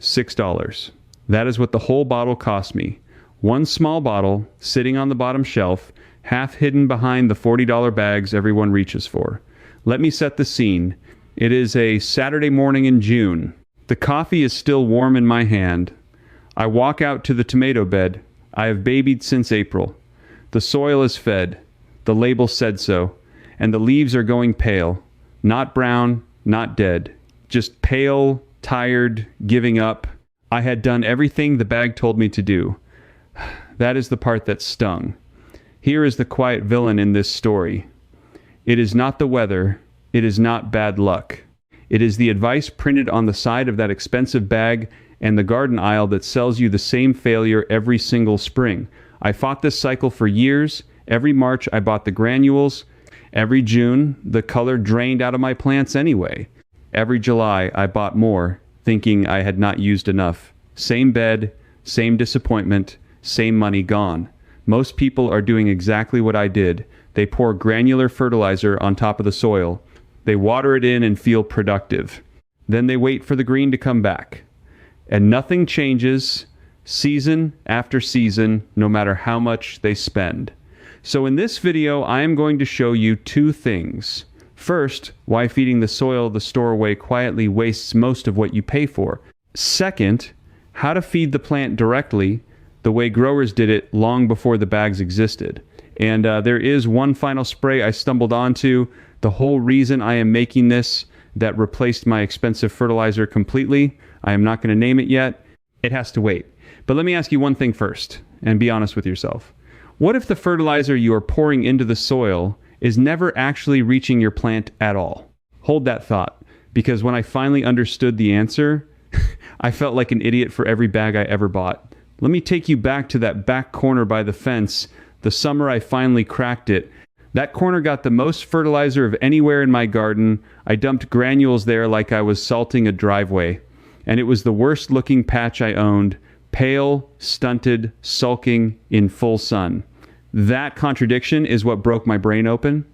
$6. That is what the whole bottle cost me. One small bottle sitting on the bottom shelf, half hidden behind the $40 bags everyone reaches for. Let me set the scene. It is a Saturday morning in June. The coffee is still warm in my hand. I walk out to the tomato bed. I have babied since April. The soil is fed. The label said so. And the leaves are going pale. Not brown, not dead. Just pale, tired, giving up. I had done everything the bag told me to do. That is the part that stung. Here is the quiet villain in this story. It is not the weather. It is not bad luck. It is the advice printed on the side of that expensive bag and the garden aisle that sells you the same failure every single spring. I fought this cycle for years. Every March I bought the granules. Every June the color drained out of my plants anyway. Every July I bought more, thinking I had not used enough. Same bed, same disappointment, same money gone. Most people are doing exactly what I did. They pour granular fertilizer on top of the soil. They water it in and feel productive. Then they wait for the green to come back. And nothing changes season after season, no matter how much they spend. So in this video, I am going to show you two things. First, why feeding the soil the store way quietly wastes most of what you pay for. Second, how to feed the plant directly the way growers did it long before the bags existed. And there is one final spray I stumbled onto. The whole reason I am making this that replaced my expensive fertilizer completely. I am not going to name it yet. It has to wait. But let me ask you one thing first, and be honest with yourself. What if the fertilizer you are pouring into the soil is never actually reaching your plant at all? Hold that thought, because when I finally understood the answer, I felt like an idiot for every bag I ever bought. Let me take you back to that back corner by the fence, the summer I finally cracked it. That corner got the most fertilizer of anywhere in my garden. I dumped granules there like I was salting a driveway. And it was the worst looking patch I owned. Pale, stunted, sulking, in full sun. That contradiction is what broke my brain open.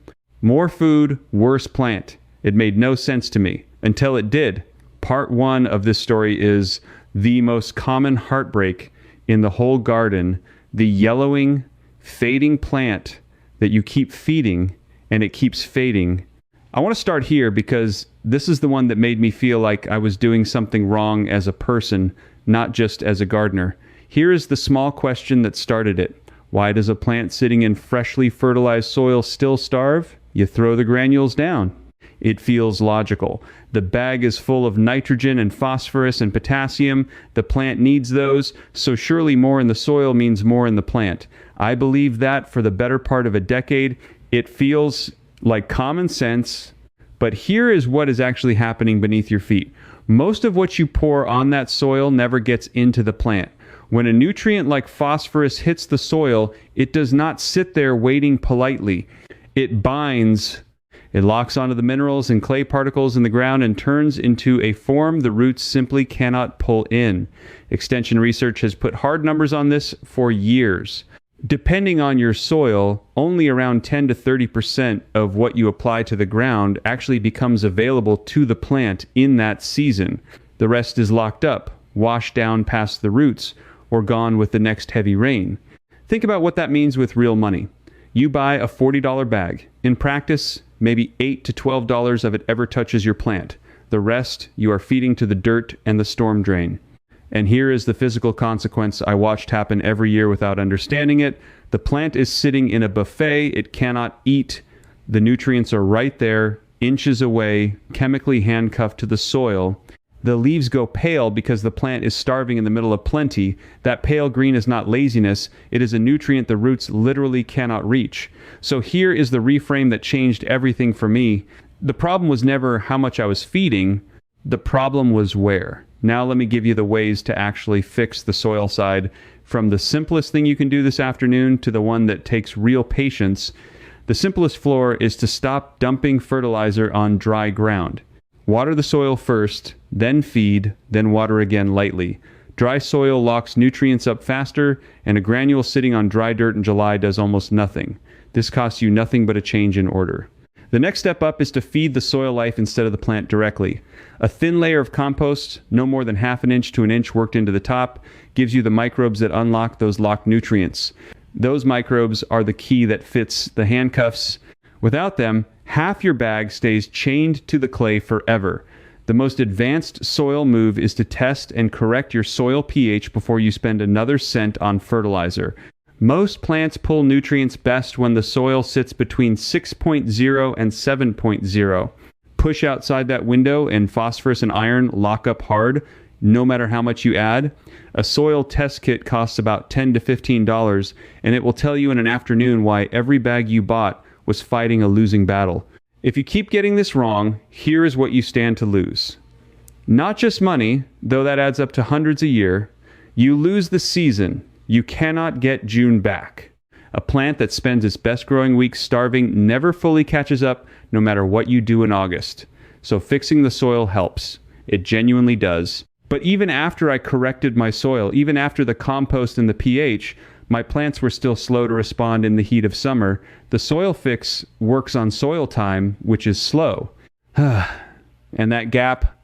More food, worse plant. It made no sense to me. Until it did. Part one of this story is the most common heartbreak in the whole garden. The yellowing, fading plant that you keep feeding and it keeps fading. I want to start here because this is the one that made me feel like I was doing something wrong as a person, not just as a gardener. Here is the small question that started it. Why does a plant sitting in freshly fertilized soil still starve? You throw the granules down. It feels logical. The bag is full of nitrogen and phosphorus and potassium. The plant needs those, so surely more in the soil means more in the plant. I believe that for the better part of a decade. It feels like common sense, but here is what is actually happening beneath your feet. Most of what you pour on that soil never gets into the plant. When a nutrient like phosphorus hits the soil, it does not sit there waiting politely. It binds. It locks onto the minerals and clay particles in the ground and turns into a form the roots simply cannot pull in. Extension research has put hard numbers on this for years. Depending on your soil, only around 10 to 30% of what you apply to the ground actually becomes available to the plant in that season. The rest is locked up, washed down past the roots, or gone with the next heavy rain. Think about what that means with real money. You buy a $40 bag. In practice, maybe $8 to $12 of it ever touches your plant. The rest you are feeding to the dirt and the storm drain. And here is the physical consequence I watched happen every year without understanding it. The plant is sitting in a buffet it cannot eat. The nutrients are right there, inches away, chemically handcuffed to the soil. The leaves go pale because the plant is starving in the middle of plenty. That pale green is not laziness. It is a nutrient the roots literally cannot reach. So here is the reframe that changed everything for me. The problem was never how much I was feeding. The problem was where. Now let me give you the ways to actually fix the soil side, from the simplest thing you can do this afternoon to the one that takes real patience. The simplest floor is to stop dumping fertilizer on dry ground. Water the soil first, then feed, then water again lightly. Dry soil locks nutrients up faster, and a granule sitting on dry dirt in July does almost nothing. This costs you nothing but a change in order. The next step up is to feed the soil life instead of the plant directly. A thin layer of compost, no more than ½ an inch to an inch worked into the top, gives you the microbes that unlock those locked nutrients. Those microbes are the key that fits the handcuffs. Without them, half your bag stays chained to the clay forever. The most advanced soil move is to test and correct your soil pH before you spend another cent on fertilizer. Most plants pull nutrients best when the soil sits between 6.0 and 7.0. Push outside that window and phosphorus and iron lock up hard, no matter how much you add. A soil test kit costs about $10 to $15, and it will tell you in an afternoon why every bag you bought was fighting a losing battle. If you keep getting this wrong, here is what you stand to lose. Not just money, though that adds up to hundreds a year. You lose the season. You cannot get June back. A plant that spends its best growing weeks starving never fully catches up no matter what you do in August. So fixing the soil helps. It genuinely does. But even after I corrected my soil, even after the compost and the pH, my plants were still slow to respond in the heat of summer. The soil fix works on soil time, which is slow. And that gap,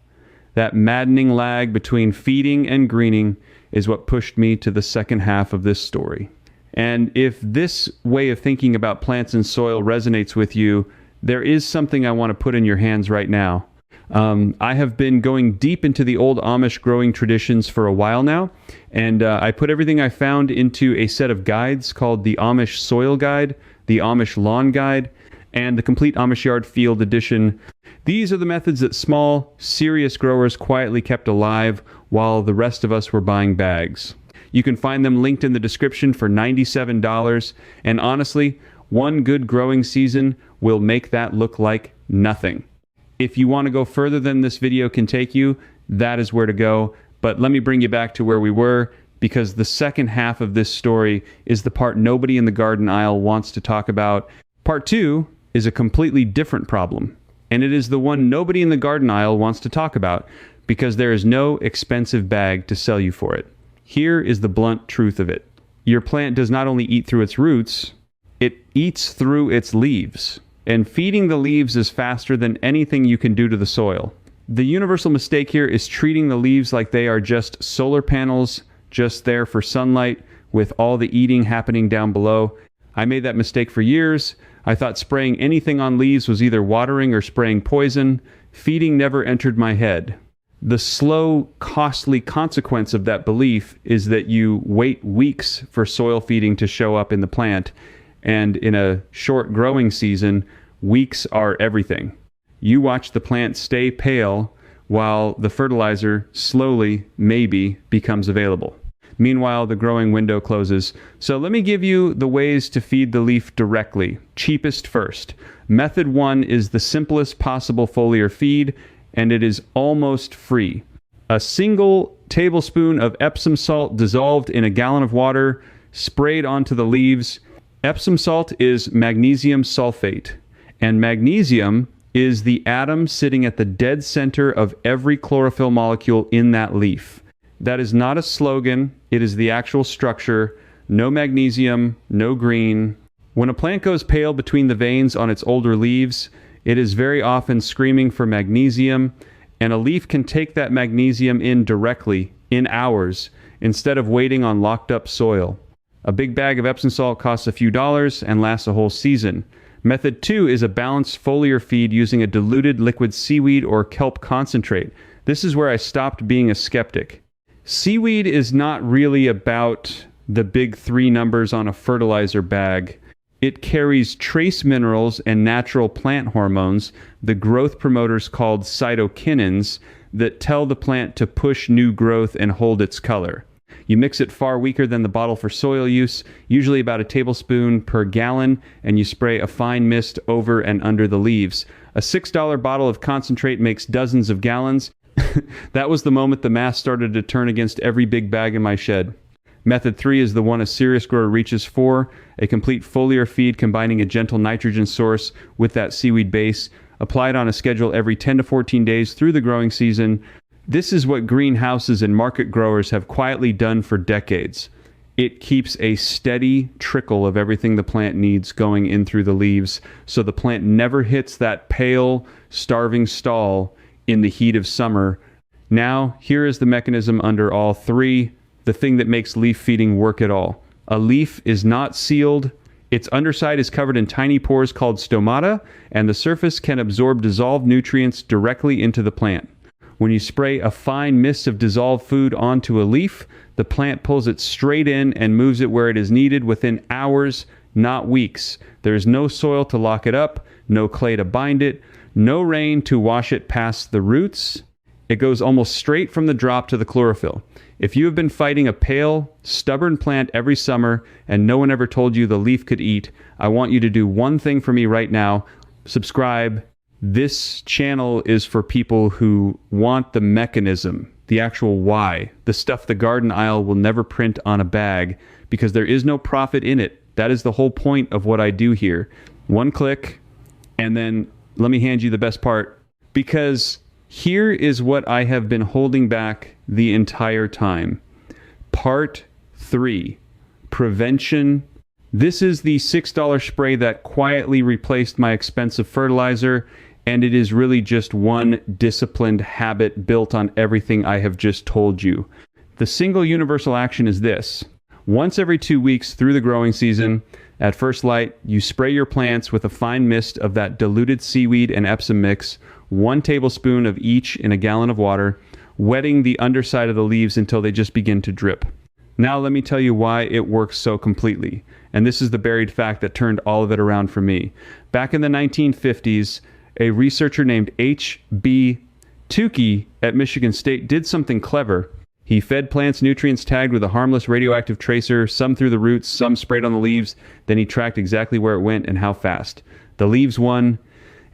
that maddening lag between feeding and greening, is what pushed me to the second half of this story. And if this way of thinking about plants and soil resonates with you, there is something I want to put in your hands right now. I have been going deep into the old Amish growing traditions for a while now, and I put everything I found into a set of guides called the Amish Soil Guide, the Amish Lawn Guide, and the Complete Amish Yard Field Edition. These are the methods that small, serious growers quietly kept alive while the rest of us were buying bags. You can find them linked in the description for $97, and honestly, one good growing season will make that look like nothing. If you want to go further than this video can take you, that is where to go. But let me bring you back to where we were, because the second half of this story is the part nobody in the garden aisle wants to talk about. Part 2 is a completely different problem, and it is the one nobody in the garden aisle wants to talk about because there is no expensive bag to sell you for it. Here is the blunt truth of it. Your plant does not only eat through its roots, it eats through its leaves. And feeding the leaves is faster than anything you can do to the soil. The universal mistake here is treating the leaves like they are just solar panels, just there for sunlight, with all the eating happening down below. I made that mistake for years. I thought spraying anything on leaves was either watering or spraying poison. Feeding never entered my head. The slow, costly consequence of that belief is that you wait weeks for soil feeding to show up in the plant. And in a short growing season, weeks are everything. You watch the plant stay pale while the fertilizer slowly, maybe, becomes available. Meanwhile, the growing window closes. So let me give you the ways to feed the leaf directly. Cheapest first. Method 1 is the simplest possible foliar feed, and it is almost free. A single tablespoon of Epsom salt dissolved in a gallon of water, sprayed onto the leaves. Epsom salt is magnesium sulfate, and magnesium is the atom sitting at the dead center of every chlorophyll molecule in that leaf. That is not a slogan, it is the actual structure. No magnesium, no green. When a plant goes pale between the veins on its older leaves, it is very often screaming for magnesium, and a leaf can take that magnesium in directly, in hours, instead of waiting on locked up soil. A big bag of Epsom salt costs a few dollars and lasts a whole season. Method 2 is a balanced foliar feed using a diluted liquid seaweed or kelp concentrate. This is where I stopped being a skeptic. Seaweed is not really about the big 3 numbers on a fertilizer bag. It carries trace minerals and natural plant hormones, the growth promoters called cytokinins, that tell the plant to push new growth and hold its color. You mix it far weaker than the bottle for soil use, usually about a tablespoon per gallon, and you spray a fine mist over and under the leaves. A $6 bottle of concentrate makes dozens of gallons. That was the moment the math started to turn against every big bag in my shed. Method 3 is the one a serious grower reaches for, a complete foliar feed combining a gentle nitrogen source with that seaweed base, applied on a schedule every 10 to 14 days through the growing season. This is what greenhouses and market growers have quietly done for decades. it keeps a steady trickle of everything the plant needs going in through the leaves, so the plant never hits that pale, starving stall in the heat of summer. Now, here is the mechanism under all three, the thing that makes leaf feeding work at all. A leaf is not sealed. Its underside is covered in tiny pores called stomata, and the surface can absorb dissolved nutrients directly into the plant. When you spray a fine mist of dissolved food onto a leaf, the plant pulls it straight in and moves it where it is needed within hours, not weeks. There is no soil to lock it up, no clay to bind it, no rain to wash it past the roots. It goes almost straight from the drop to the chlorophyll. If you have been fighting a pale, stubborn plant every summer and no one ever told you the leaf could eat, I want you to do one thing for me right now. Subscribe. This channel is for people who want the mechanism, the actual why, the stuff the garden aisle will never print on a bag because there is no profit in it. That is the whole point of what I do here. One click, and then let me hand you the best part, because here is what I have been holding back the entire time. Part 3, prevention. This is the $6 spray that quietly replaced my expensive fertilizer, and it is really just one disciplined habit built on everything I have just told you. The single universal action is this. Once every 2 weeks through the growing season, at first light, you spray your plants with a fine mist of that diluted seaweed and Epsom mix, 1 tablespoon of each in a gallon of water, wetting the underside of the leaves until they just begin to drip. Now let me tell you why it works so completely. And this is the buried fact that turned all of it around for me. Back in the 1950s, a researcher named H.B. Tukey at Michigan State did something clever. He fed plants nutrients tagged with a harmless radioactive tracer, some through the roots, some sprayed on the leaves. Then he tracked exactly where it went and how fast. The leaves won,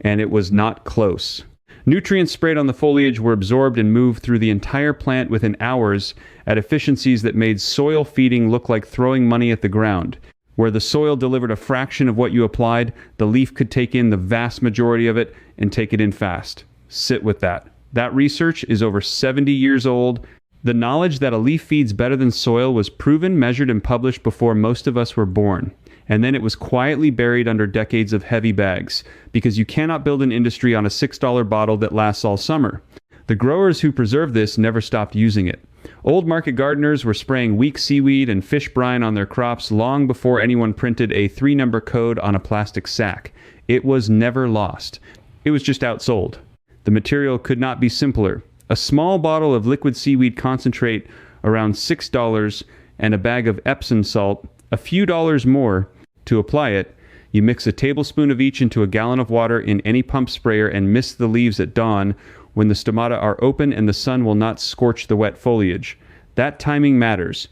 and it was not close. Nutrients sprayed on the foliage were absorbed and moved through the entire plant within hours at efficiencies that made soil feeding look like throwing money at the ground. Where the soil delivered a fraction of what you applied, the leaf could take in the vast majority of it and take it in fast. Sit with that. That research is over 70 years old. The knowledge that a leaf feeds better than soil was proven, measured, and published before most of us were born. And then it was quietly buried under decades of heavy bags, because you cannot build an industry on a $6 bottle that lasts all summer. The growers who preserved this never stopped using it. Old market gardeners were spraying weak seaweed and fish brine on their crops long before anyone printed a 3-number code on a plastic sack. It was never lost. It was just outsold. The material could not be simpler. A small bottle of liquid seaweed concentrate, around $6, and a bag of Epsom salt, a few dollars more. To apply it, you mix a tablespoon of each into a gallon of water in any pump sprayer and mist the leaves at dawn when the stomata are open and the sun will not scorch the wet foliage. That timing matters.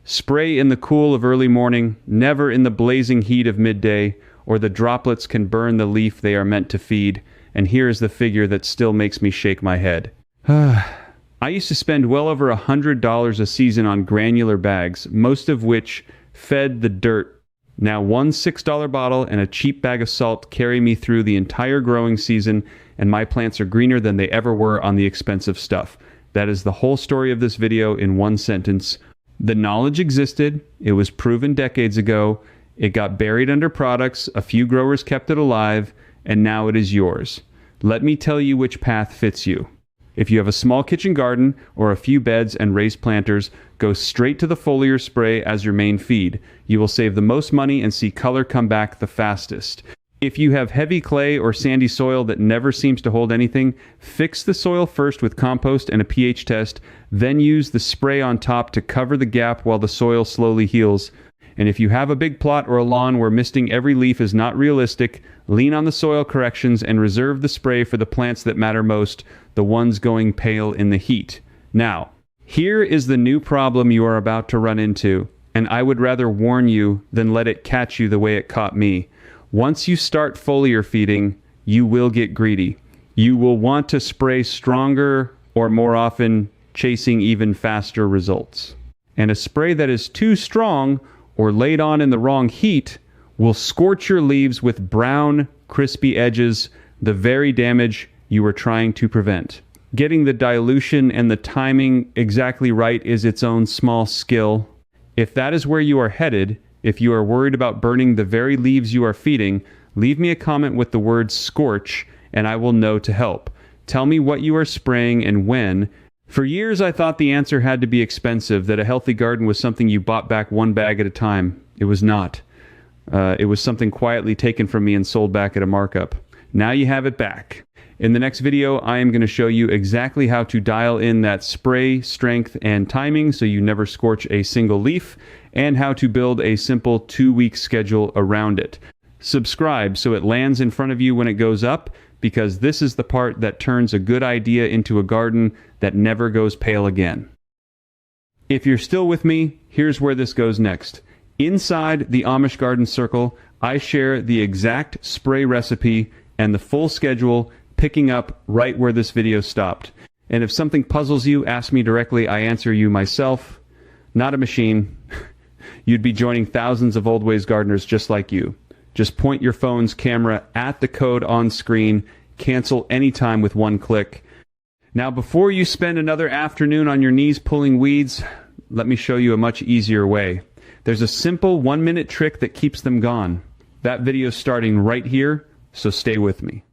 Spray in the cool of early morning, never in the blazing heat of midday, or the droplets can burn the leaf they are meant to feed. And here is the figure that still makes me shake my head. I used to spend well over $100 a season on granular bags, most of which fed the dirt. Now one $6 bottle and a cheap bag of salt carry me through the entire growing season, and my plants are greener than they ever were on the expensive stuff. That is the whole story of this video in one sentence. The knowledge existed, it was proven decades ago, it got buried under products, a few growers kept it alive, and now it is yours. Let me tell you which path fits you. If you have a small kitchen garden or a few beds and raised planters, go straight to the foliar spray as your main feed. You will save the most money and see color come back the fastest. If you have heavy clay or sandy soil that never seems to hold anything, fix the soil first with compost and a pH test, then use the spray on top to cover the gap while the soil slowly heals. And if you have a big plot or a lawn where misting every leaf is not realistic, lean on the soil corrections and reserve the spray for the plants that matter most, the ones going pale in the heat. Now, here is the new problem you are about to run into, and I would rather warn you than let it catch you the way it caught me. Once you start foliar feeding, you will get greedy. You will want to spray stronger or more often, chasing even faster results. And a spray that is too strong or laid on in the wrong heat will scorch your leaves with brown, crispy edges, the very damage you were trying to prevent. Getting the dilution and the timing exactly right is its own small skill. If that is where you are headed, if you are worried about burning the very leaves you are feeding, leave me a comment with the word scorch and I will know to help. Tell me what you are spraying and when. For years I thought the answer had to be expensive, that a healthy garden was something you bought back one bag at a time. It was not. It was something quietly taken from me and sold back at a markup. Now you have it back. In the next video, I am going to show you exactly how to dial in that spray strength and timing so you never scorch a single leaf, and how to build a simple 2-week schedule around it. Subscribe so it lands in front of you when it goes up, because this is the part that turns a good idea into a garden that never goes pale again. If you're still with me, here's where this goes next. Inside the Amish Garden Circle, I share the exact spray recipe and the full schedule, picking up right where this video stopped. And if something puzzles you, ask me directly. I answer you myself, not a machine. You'd be joining thousands of Old Ways gardeners just like you. Just point your phone's camera at the code on screen, cancel anytime with one click. Now, before you spend another afternoon on your knees pulling weeds, let me show you a much easier way. There's a simple 1-minute trick that keeps them gone. That video's starting right here, so stay with me.